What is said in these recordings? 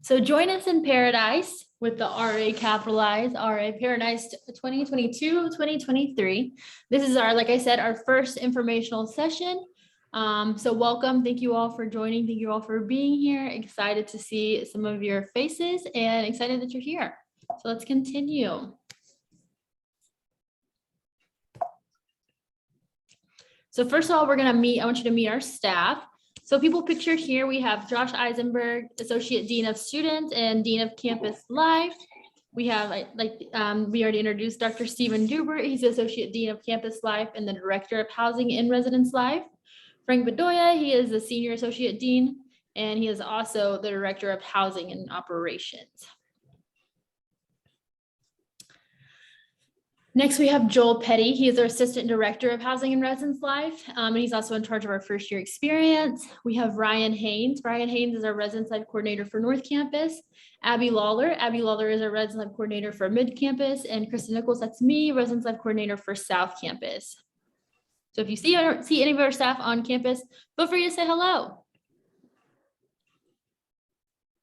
So join us in paradise with the RA capitalized RA Paradise 2022-2023. This is our, like I said, our first informational session. So welcome. Thank you all for joining. Thank you all for being here. Excited to see some of your faces and excited that you're here. So let's continue. So first of all, I want you to meet our staff. So people pictured here, we have Josh Eisenberg, Associate Dean of Students and Dean of Campus Life. We have, we already introduced Dr. Stephen Dubert. He's Associate Dean of Campus Life and the Director of Housing and Residence Life. Frank Bedoya, he is the Senior Associate Dean, and he is also the Director of Housing and Operations. Next, we have Joel Petty. He is our Assistant Director of Housing and Residence Life, and he's also in charge of our first year experience. We have Ryan Haynes. Ryan Haynes is our Residence Life Coordinator for North Campus. Abby Lawler. Abby Lawler is our Residence Life Coordinator for Mid Campus. And Kristen Nichols, that's me, Residence Life Coordinator for South Campus. So if you see any of our staff on campus, feel free to say hello.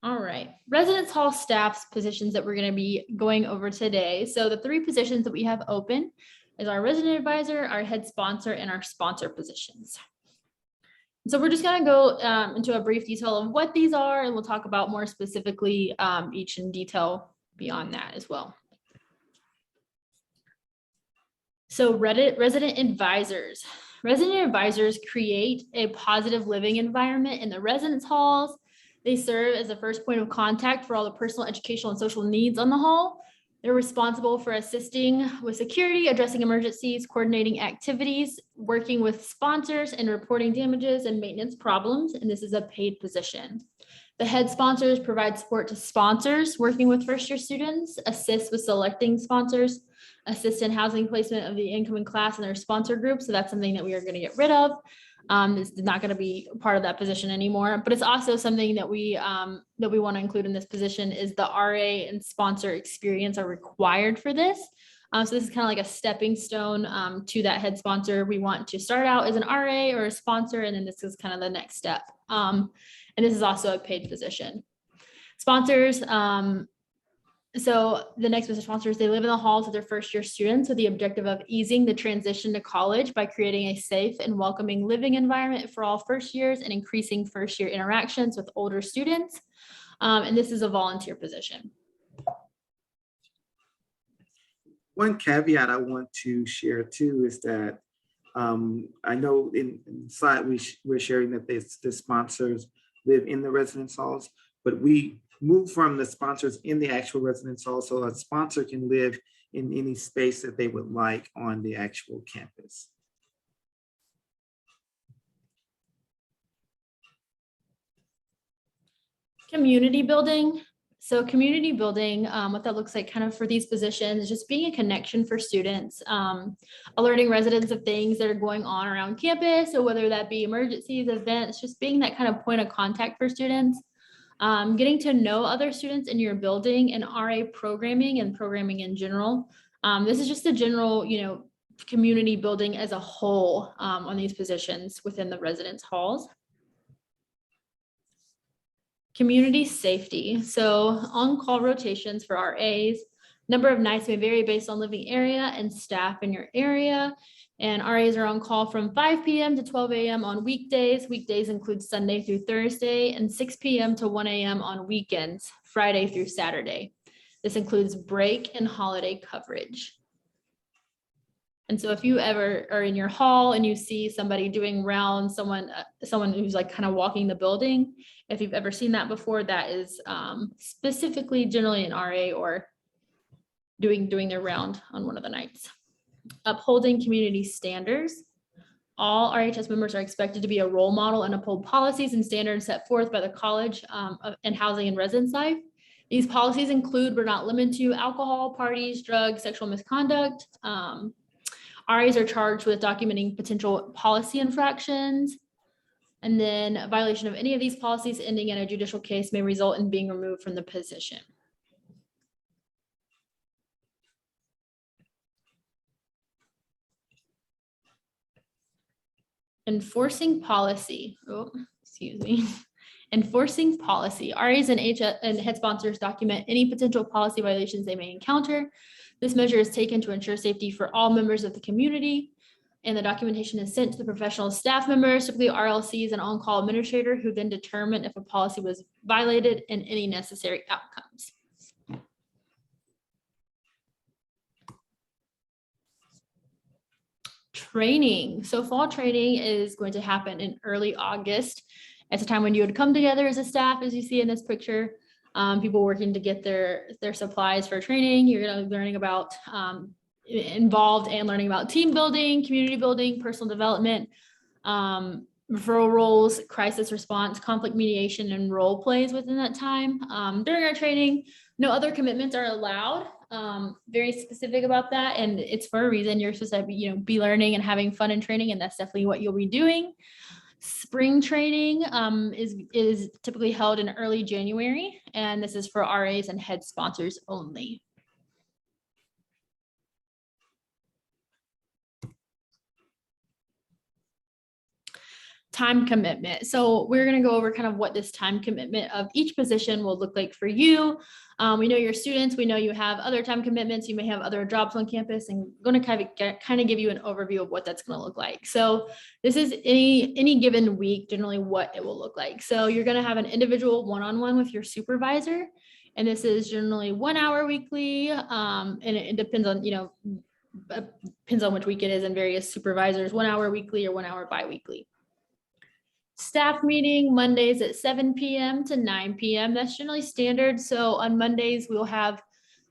All right, residence hall staff's positions that we're going to be going over today. So the three positions that we have open is our resident advisor, our head sponsor, and our sponsor positions. So we're just going to go into a brief detail of what these are, and we'll talk about more specifically each in detail beyond that as well. So resident advisors. Resident advisors create a positive living environment in the residence halls. They serve as the first point of contact for all the personal, educational, and social needs on the hall. They're responsible for assisting with security, addressing emergencies, coordinating activities, working with sponsors, and reporting damages and maintenance problems. And this is a paid position. The head sponsors provide support to sponsors working with first-year students, assist with selecting sponsors, assist in housing placement of the incoming class in their sponsor group. So that's something that we are going to get rid of. This is not going to be part of that position anymore, but it's also something that we want to include in this position is the RA and sponsor experience are required for this. So this is kind of like a stepping stone to that head sponsor. We want to start out as an RA or a sponsor, and then this is kind of the next step. And this is also a paid position. Sponsors, so the next business sponsors, they live in the halls of their first year students with the objective of easing the transition to college by creating a safe and welcoming living environment for all first years and increasing first year interactions with older students. And this is a volunteer position. One caveat I want to share too is that I know in slide we're sharing that the sponsors live in the residence halls, but we move from the sponsors in the actual residence hall, so a sponsor can live in any space that they would like on the actual campus. Community building. So community building, what that looks like kind of for these positions is just being a connection for students, alerting residents of things that are going on around campus. So whether that be emergencies, events, just being that kind of point of contact for students. Getting to know other students in your building and RA programming and programming in general. This is just a general, community building as a whole on these positions within the residence halls. Community safety. So on-call rotations for RAs. Number of nights may vary based on living area and staff in your area. And RAs are on call from 5 p.m. to 12 a.m. on weekdays. Weekdays include Sunday through Thursday, and 6 p.m. to 1 a.m. on weekends, Friday through Saturday. This includes break and holiday coverage. And so if you ever are in your hall and you see somebody doing rounds, someone who's like kind of walking the building, if you've ever seen that before, that is specifically generally an RA or doing their round on one of the nights. Upholding community standards. All RHS members are expected to be a role model and uphold policies and standards set forth by the College and Housing and Residence Life. These policies include, but not limited to, alcohol, parties, drugs, sexual misconduct. RAs are charged with documenting potential policy infractions. And then a violation of any of these policies ending in a judicial case may result in being removed from the position. Enforcing policy. Oh, excuse me. Enforcing policy. RAs and head sponsors document any potential policy violations they may encounter. This measure is taken to ensure safety for all members of the community. And the documentation is sent to the professional staff members, typically RLCs and on-call administrator, who then determine if a policy was violated and any necessary outcomes. Training. So fall training is going to happen in early August. It's a time when you would come together as a staff, as you see in this picture. People working to get their supplies for training. You're going to be learning about involved and learning about team building, community building, personal development, referral roles, crisis response, conflict mediation, and role plays within that time. During our training, no other commitments are allowed. Very specific about that, and it's for a reason. You're supposed to be learning and having fun in training, and that's definitely what you'll be doing. Spring training is typically held in early January, and this is for RAs and head sponsors only. Time commitment. So we're going to go over kind of what this time commitment of each position will look like for you. We know your students, we know you have other time commitments, you may have other jobs on campus, and going to kind of give you an overview of what that's going to look like. So this is any given week, generally what it will look like. So you're going to have an individual one-on-one with your supervisor, and this is generally 1 hour weekly, and it depends on, depends on which week it is and various supervisors, 1 hour weekly or 1 hour bi-weekly. Staff meeting Mondays at 7 p.m. to 9 p.m. That's generally standard. So on Mondays, we'll have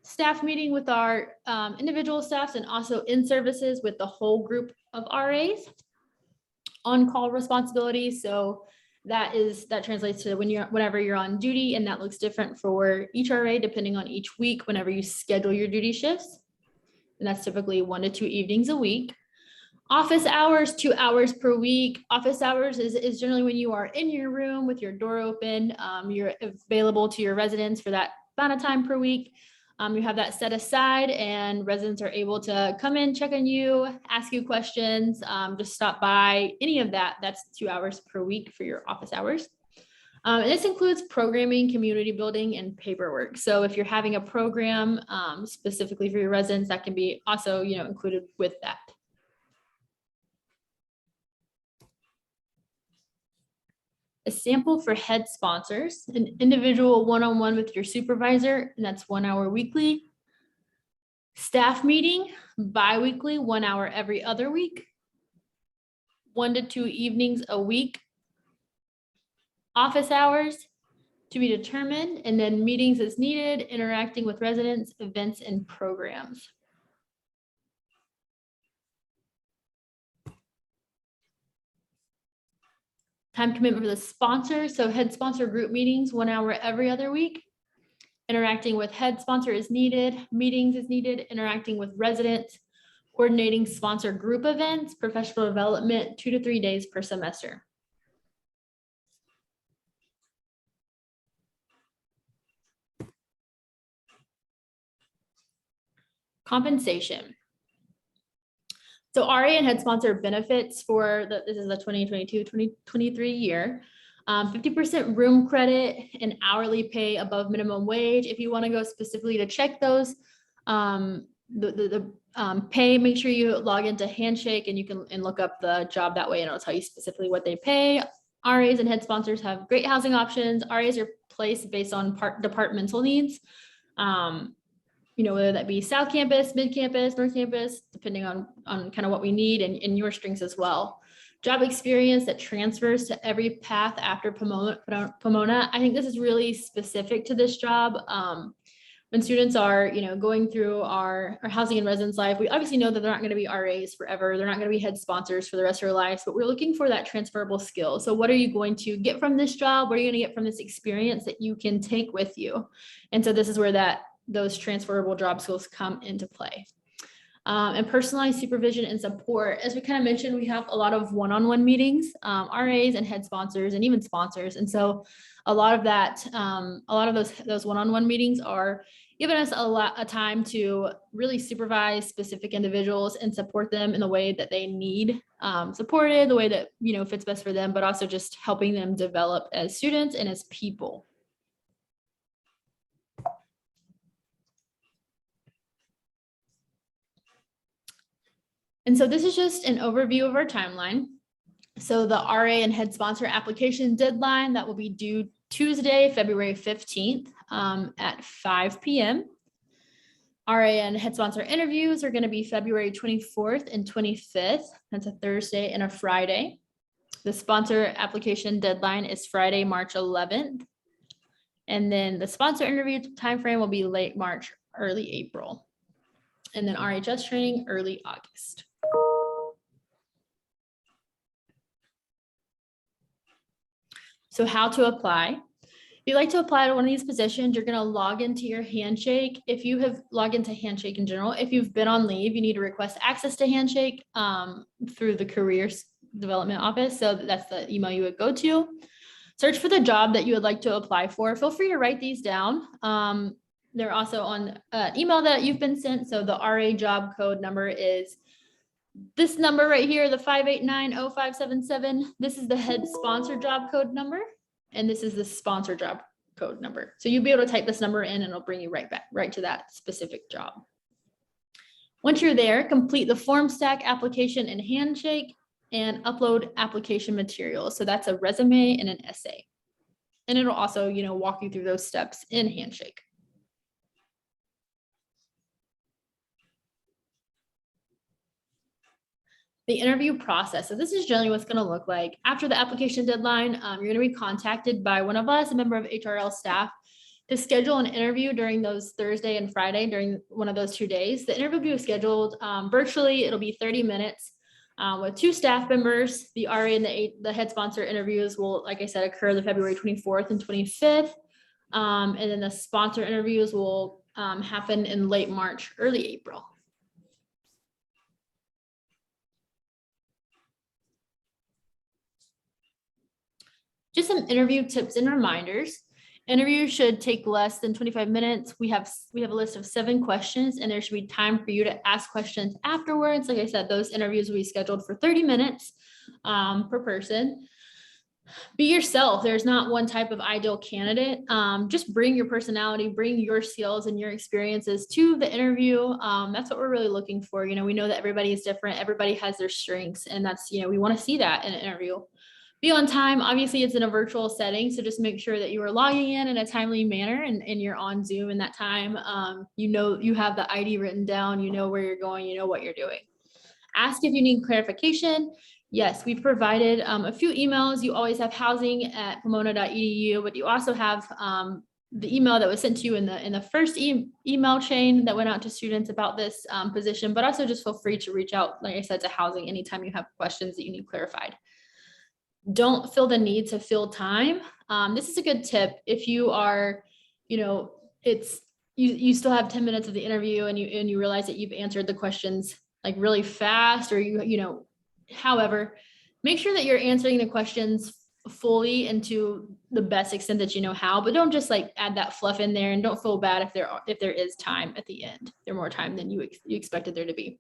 staff meeting with our individual staffs and also in services with the whole group of RAs. On-call responsibilities. So that translates to whenever you're on duty, and that looks different for each RA depending on each week whenever you schedule your duty shifts. And that's typically 1 to 2 evenings a week. Office hours, 2 hours per week. Office hours is generally when you are in your room with your door open. You're available to your residents for that amount of time per week. You have that set aside, and residents are able to come in, check on you, ask you questions, just stop by, any of that. That's 2 hours per week for your office hours. And this includes programming, community building, and paperwork. So if you're having a program specifically for your residents, that can be also included with that. A sample for head sponsors, an individual one-on-one with your supervisor, and that's 1 hour weekly. Staff meeting, bi-weekly, 1 hour every other week. 1 to 2 evenings a week. Office hours to be determined, and then meetings as needed, interacting with residents, events, and programs. Time commitment for the sponsor. So head sponsor group meetings, 1 hour every other week. Interacting with head sponsor is needed, meetings is needed, interacting with residents, coordinating sponsor group events, professional development, 2 to 3 days per semester. Compensation. So RA and head sponsor benefits for this is the 2022-2023 year. 50% room credit and hourly pay above minimum wage. If you want to go specifically to check those, pay, make sure you log into Handshake and you can look up the job that way, and it'll tell you specifically what they pay. RAs and head sponsors have great housing options. RAs are placed based on departmental needs. Whether that be South Campus, Mid Campus, North Campus, depending on kind of what we need and your strengths as well. Job experience that transfers to every path after Pomona. I think this is really specific to this job. When students are, going through our housing and residence life, we obviously know that they're not going to be RAs forever. They're not going to be head sponsors for the rest of their lives, but we're looking for that transferable skill. So what are you going to get from this job? What are you going to get from this experience that you can take with you? And so this is where those transferable job skills come into play. and personalized supervision and support. As we kind of mentioned, we have a lot of one-on-one meetings, RAs and head sponsors and even sponsors. And so a lot of that, a lot of those one-on-one meetings are giving us a lot of time to really supervise specific individuals and support them in the way that they need supported, the way that, fits best for them, but also just helping them develop as students and as people. And so this is just an overview of our timeline. So the RA and head sponsor application deadline, that will be due Tuesday, February 15th at 5 p.m. RA and head sponsor interviews are going to be February 24th and 25th. That's a Thursday and a Friday. The sponsor application deadline is Friday, March 11th. And then the sponsor interview timeframe will be late March, early April. And then RHS training early August. So how to apply. If you'd like to apply to one of these positions, you're going to log into your Handshake. If you have logged into Handshake in general, if you've been on leave, you need to request access to Handshake through the Careers Development Office. So that's the email you would go to. Search for the job that you would like to apply for. Feel free to write these down. They're also on an email that you've been sent. So the RA job code number is this number right here, the 5890577. This is the head sponsor job code number. And this is the sponsor job code number. So you'll be able to type this number in and it'll bring you right to that specific job. Once you're there, complete the form stack application in Handshake and upload application materials. So that's a resume and an essay. And it'll also, walk you through those steps in Handshake. The interview process. So this is generally what's going to look like. After the application deadline, you're going to be contacted by one of us, a member of HRL staff, to schedule an interview during those Thursday and Friday during one of those 2 days. The interview will be scheduled virtually. It'll be 30 minutes with 2 staff members. The RA and the head sponsor interviews will, like I said, occur the February 24th and 25th. And then the sponsor interviews will happen in late March, early April. Just some interview tips and reminders. Interviews should take less than 25 minutes. We have a list of 7 questions and there should be time for you to ask questions afterwards. Like I said, those interviews will be scheduled for 30 minutes per person. Be yourself. There's not one type of ideal candidate. Just bring your personality, bring your skills and your experiences to the interview. That's what we're really looking for. We know that everybody is different. Everybody has their strengths and that's, we want to see that in an interview. Be on time. Obviously, it's in a virtual setting, so just make sure that you are logging in a timely manner and you're on Zoom in that time. You have the ID written down, you know where you're going, you know what you're doing. Ask if you need clarification. Yes, we've provided a few emails. You always have housing@pomona.edu, but you also have the email that was sent to you in the first email chain that went out to students about this position, but also just feel free to reach out, like I said, to housing anytime you have questions that you need clarified. Don't feel the need to fill time. This is a good tip. If you are, you still have 10 minutes of the interview and you realize that you've answered the questions like really fast or however, make sure that you're answering the questions fully and to the best extent that you know how, but don't just like add that fluff in there and don't feel bad if there is time at the end. There's more time than you expected there to be.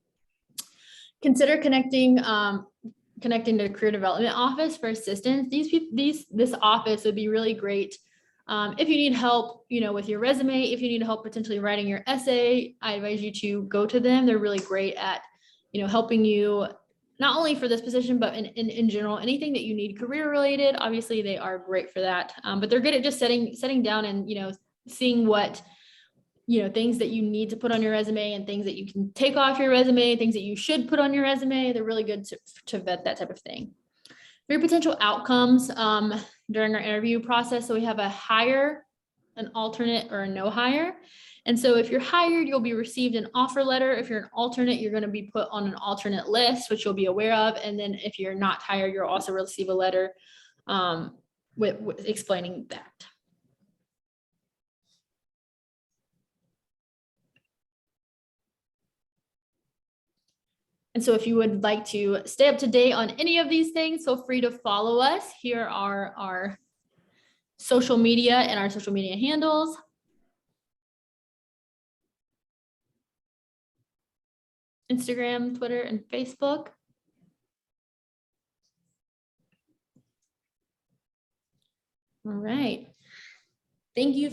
Consider connecting to career development office for assistance. This office would be really great. If you need help, with your resume, if you need help potentially writing your essay, I advise you to go to them. They're really great at, helping you not only for this position, but in general, anything that you need career related. Obviously they are great for that. But they're good at just setting down and, seeing what, things that you need to put on your resume and things that you can take off your resume, things that you should put on your resume. They're really good to vet that type of thing. 3 potential outcomes during our interview process. So we have a hire, an alternate, or a no hire. And so if you're hired, you'll be received an offer letter. If you're an alternate, you're going to be put on an alternate list, which you'll be aware of. And then if you're not hired, you'll also receive a letter with explaining that. And so if you would like to stay up to date on any of these things, feel free to follow us. Here are our social media and our social media handles. Instagram, Twitter, and Facebook. All right. Thank you.